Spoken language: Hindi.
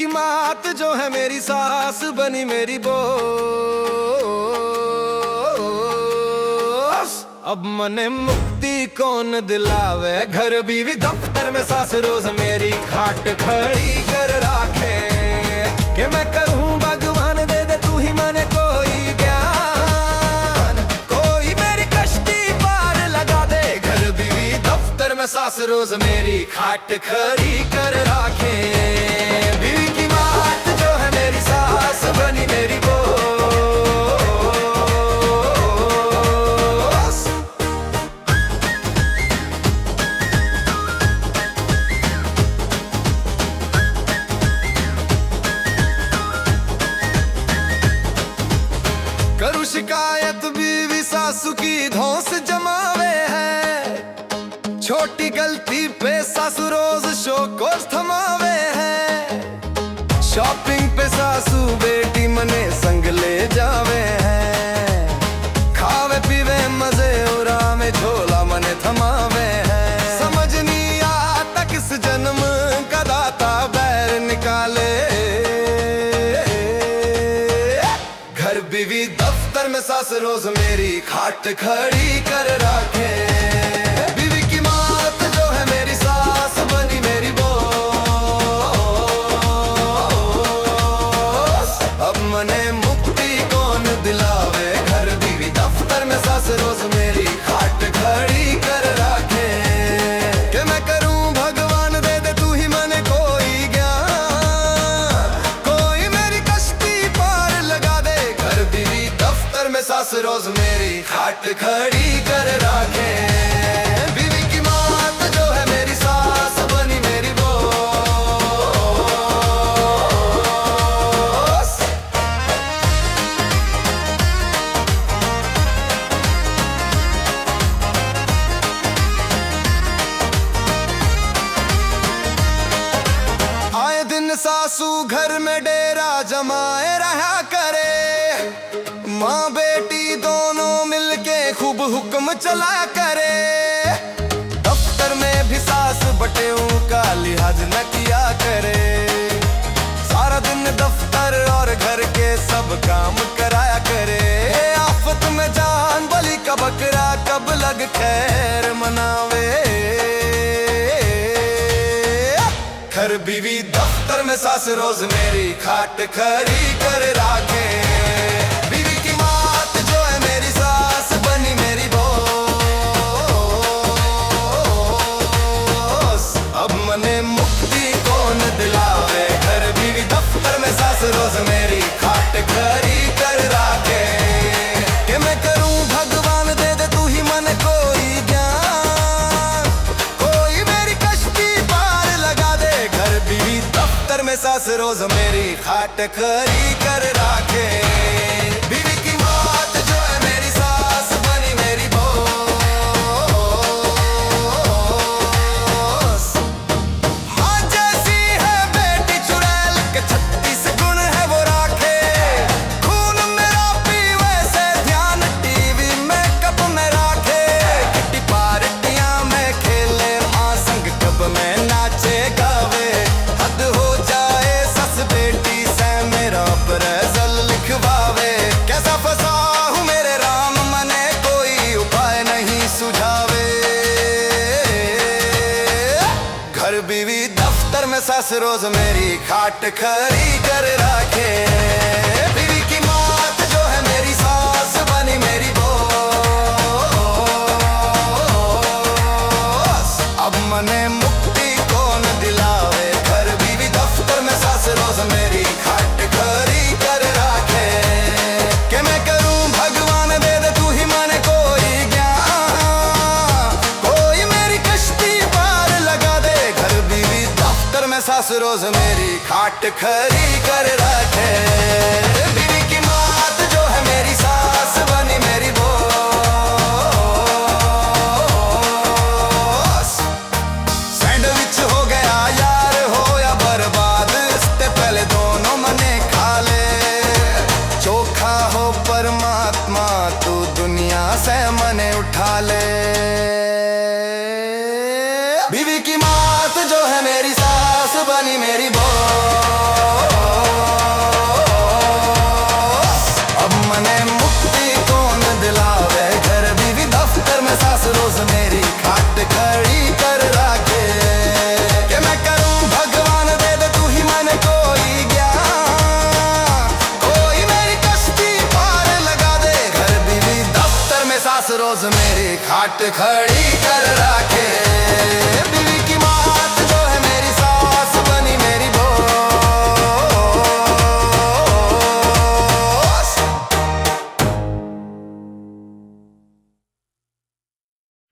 की मात जो है मेरी सास बनी मेरी बोस। अब मने मुक्ति कौन दिलावे, घर बीवी दफ्तर में सास रोज मेरी खाट खड़ी कर राखे। कि मैं करूं भगवान दे दे तू ही मने कोई ज्ञान, कोई मेरी कश्ती पार लगा दे। घर बीवी दफ्तर में सास रोज मेरी खाट खड़ी कर राखे। बीवी की मात जो है मेरी सास बनी मेरी बोस। करूं शिकायत बीवी सासू की धौंस जमावे है। छोटी गलती पे सासू रोज शोकोस थमावे है। शॉपिंग पे सासू बेटी मने संग ले जावे है। खावे पीवे मजे उड़ा में झोला मने थमावे है। समझ नहीं आता किस जन्म का दाता बैर निकाले। घर बीवी दफ्तर में सास रोज मेरी खाट खड़ी कर राखे। बीवी की मात जो है मेरी सास बनी मेरी बोस। अब मने मुक्ति कौन दिलावे, घर बीवी दफ्तर में सास रोज मेरी खाट खड़ी कर राखे। कि मैं करूं भगवान दे दे तू ही मने कोई ज्ञान, कोई मेरी कश्ती पार लगा दे। घर बीवी दफ्तर में सास रोज मेरी खाट खड़ी कर राखे। बीवी की मात जो है मेरी सास बनी मेरी बोस। आए दिन सासू घर में डेरा जमाए रहा करे। माँ बेटी दोनों मिलके खूब हुक्म चला करे। दफ्तर में भी सास बटेऊ का लिहाज न किया करे। सारा दिन दफ्तर और घर के सब काम कराया करे। आफत में जान बलि का बकरा कब लग खैर मनावे। घर बीवी दफ्तर में सास रोज मेरी खाट खड़ी कर राखे। बीवी की मात जो है मेरी सास बनी मेरी बोस। अब मने मुक्ति कौन दिलावे, घर बीवी दफ्तर में सास रोज मेरी खाट खड़ी कर राखे। कि मैं करूं भगवान दे दे तू ही मन कोई ज्ञान, कोई मेरी कश्ती पार लगा दे। घर बीवी दफ्तर में सास रोज मेरी खाट खड़ी कर राखे। बीवी की मात जो है मेरी सास बनी मेरी बोस। माँ जैसी है बेटी चुड़ैल के 36 गुण है वो राखे। खून मेरा पीवे से ध्यान टीवी में कब में राखे। किटी पार्टियां में खेले माँ संग कब में नाचे गावे। हद हो जाए सस बेटी से मेरा अप्रैज़ल लिखवावे। कैसा फंसा हूँ मेरे राम मने कोई उपाय नहीं सुझावे। घर बीवी दफ्तर में सास रोज मेरी खाट खड़ी कर राखे। बीवी की मात जो है मेरी सास बनी मेरी बोस। अब मने मुक्ति कौन दिलावे, घर बीवी दफ्तर में सास रोज मेरी खाट खड़ी कर राखे। कि मैं करूं भगवान दे दे तू ही मने कोई ज्ञान, कोई मेरी कश्ती पार लगा दे। घर बीवी दफ्तर में सास रोज मेरी खाट खड़ी कर राखे। बीवी की मात जो है मेरी सास बनी मेरी बोस। सैंडविच हो गया यार हो या बर्बाद, इससे पहले दोनों मने खा ले। चोखा हो परमात्मा तू दुनिया से मने उठा ले। बीवी की मात जो है मेरी सास बनी मेरी बहू। ठाट खड़ी कर रखे।